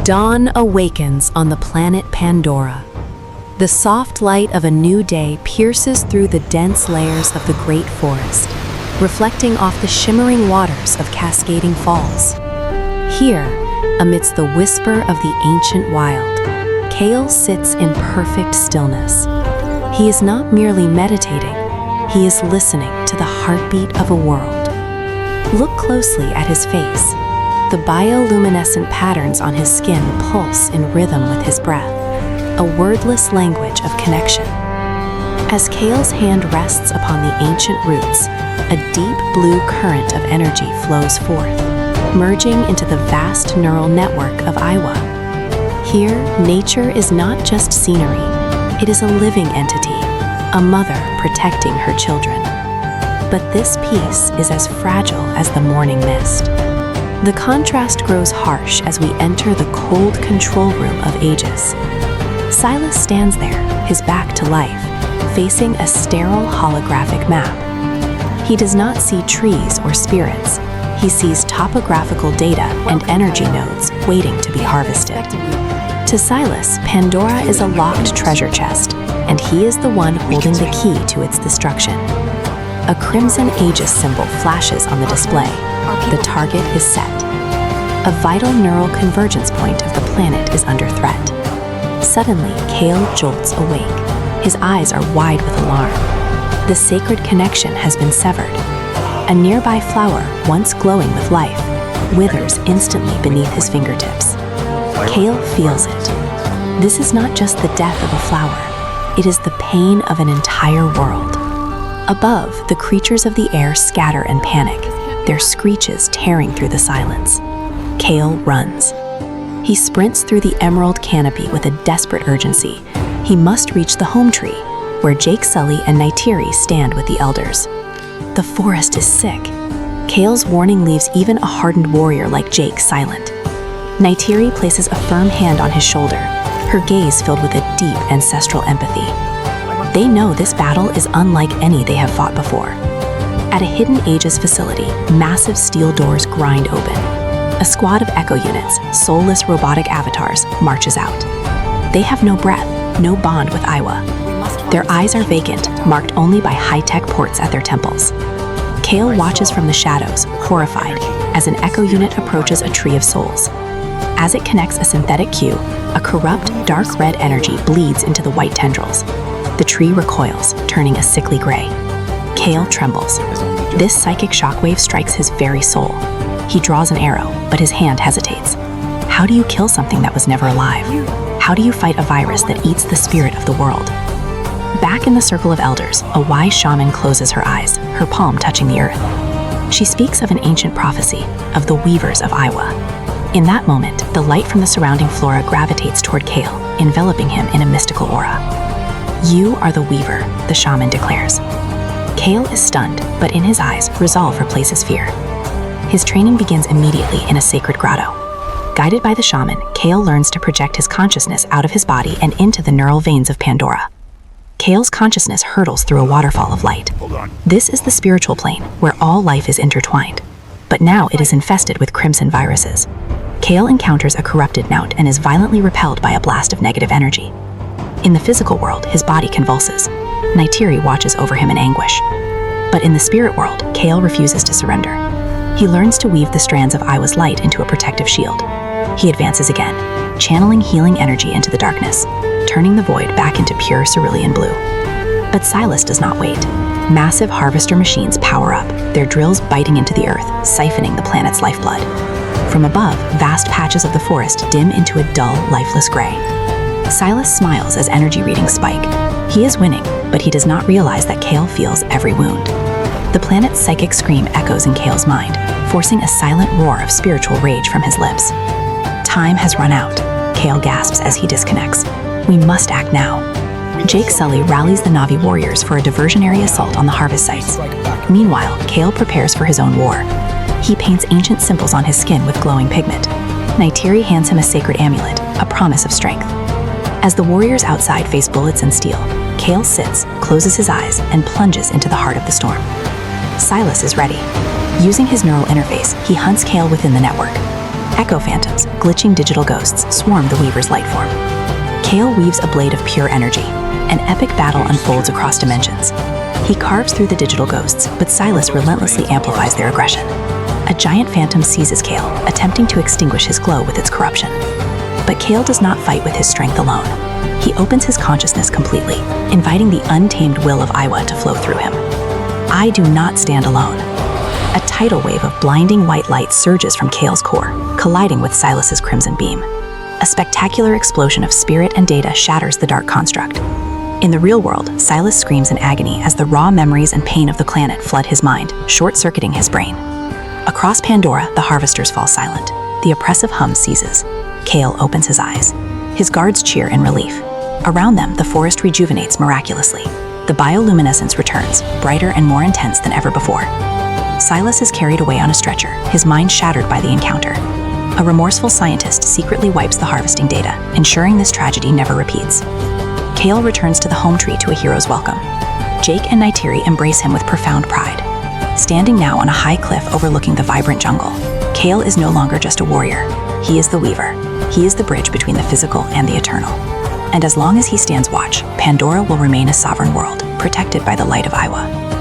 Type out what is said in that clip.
Dawn awakens on the planet Pandora. The soft light of a new day pierces through the dense layers of the great forest, reflecting off the shimmering waters of cascading falls. Here, amidst the whisper of the ancient wild, Kale sits in perfect stillness. He is not merely meditating, he is listening to the heartbeat of a world. Look closely at his face. The bioluminescent patterns on his skin pulse in rhythm with his breath, a wordless language of connection. As Kale's hand rests upon the ancient roots, a deep blue current of energy flows forth, merging into the vast neural network of Iowa. Here, nature is not just scenery, it is a living entity, a mother protecting her children. But this peace is as fragile as the morning mist. The contrast grows harsh as we enter the cold control room of ages. Silas stands there, his back to life, facing a sterile holographic map. He does not see trees or spirits. He sees topographical data and energy nodes waiting to be harvested. To Silas, Pandora is a locked treasure chest, and he is the one holding the key to its destruction. A crimson Aegis symbol flashes on the display. The target is set. A vital neural convergence point of the planet is under threat. Suddenly, Kale jolts awake. His eyes are wide with alarm. The sacred connection has been severed. A nearby flower, once glowing with life, withers instantly beneath his fingertips. Kale feels it. This is not just the death of a flower. It is the pain of an entire world. Above, the creatures of the air scatter and panic, their screeches tearing through the silence. Kale runs. He sprints through the emerald canopy with a desperate urgency. He must reach the home tree, where Jake Sully and Neytiri stand with the elders. The forest is sick. Kale's warning leaves even a hardened warrior like Jake silent. Neytiri places a firm hand on his shoulder, her gaze filled with a deep ancestral empathy. They know this battle is unlike any they have fought before. At a hidden Aegis facility, massive steel doors grind open. A squad of echo units, soulless robotic avatars, marches out. They have no breath, no bond with Iowa. Their eyes are vacant, marked only by high-tech ports at their temples. Kale watches from the shadows, horrified, as an echo unit approaches a tree of souls. As it connects a synthetic cue, a corrupt, dark red energy bleeds into the white tendrils. The tree recoils, turning a sickly gray. Kale trembles. This psychic shockwave strikes his very soul. He draws an arrow, but his hand hesitates. How do you kill something that was never alive? How do you fight a virus that eats the spirit of the world? Back in the circle of elders, a wise shaman closes her eyes, her palm touching the earth. She speaks of an ancient prophecy, of the weavers of Iowa. In that moment, the light from the surrounding flora gravitates toward Kale, enveloping him in a mystical aura. You are the weaver, the shaman declares. Kale is stunned, but in his eyes, resolve replaces fear. His training begins immediately in a sacred grotto. Guided by the shaman, Kale learns to project his consciousness out of his body and into the neural veins of Pandora. Kale's consciousness hurtles through a waterfall of light. This is the spiritual plane, where all life is intertwined. But now it is infested with crimson viruses. Kale encounters a corrupted Nout and is violently repelled by a blast of negative energy. In the physical world, his body convulses. Neytiri watches over him in anguish. But in the spirit world, Kale refuses to surrender. He learns to weave the strands of Iowa's light into a protective shield. He advances again, channeling healing energy into the darkness, turning the void back into pure cerulean blue. But Silas does not wait. Massive harvester machines power up, their drills biting into the earth, siphoning the planet's lifeblood. From above, vast patches of the forest dim into a dull, lifeless gray. Silas smiles as energy readings spike. He is winning, but he does not realize that Kale feels every wound. The planet's psychic scream echoes in Kale's mind, forcing a silent roar of spiritual rage from his lips. Time has run out, Kale gasps as he disconnects. We must act now. Jake Sully rallies the Na'vi warriors for a diversionary assault on the harvest sites. Meanwhile, Kale prepares for his own war. He paints ancient symbols on his skin with glowing pigment. Neytiri hands him a sacred amulet, a promise of strength. As the warriors outside face bullets and steel, Kale sits, closes his eyes, and plunges into the heart of the storm. Silas is ready. Using his neural interface, he hunts Kale within the network. Echo phantoms, glitching digital ghosts, swarm the Weaver's light form. Kale weaves a blade of pure energy. An epic battle unfolds across dimensions. He carves through the digital ghosts, but Silas relentlessly amplifies their aggression. A giant phantom seizes Kale, attempting to extinguish his glow with its corruption. But Kale does not fight with his strength alone. He opens his consciousness completely, inviting the untamed will of Iwa to flow through him. I do not stand alone. A tidal wave of blinding white light surges from Kale's core, colliding with Silas's crimson beam. A spectacular explosion of spirit and data shatters the dark construct. In the real world, Silas screams in agony as the raw memories and pain of the planet flood his mind, short-circuiting his brain. Across Pandora, the harvesters fall silent. The oppressive hum ceases. Kale opens his eyes. His guards cheer in relief. Around them, the forest rejuvenates miraculously. The bioluminescence returns, brighter and more intense than ever before. Silas is carried away on a stretcher, his mind shattered by the encounter. A remorseful scientist secretly wipes the harvesting data, ensuring this tragedy never repeats. Kale returns to the home tree to a hero's welcome. Jake and Neytiri embrace him with profound pride. Standing now on a high cliff overlooking the vibrant jungle, Kale is no longer just a warrior. He is the Weaver. He is the bridge between the physical and the eternal. And as long as he stands watch, Pandora will remain a sovereign world, protected by the light of Iwa.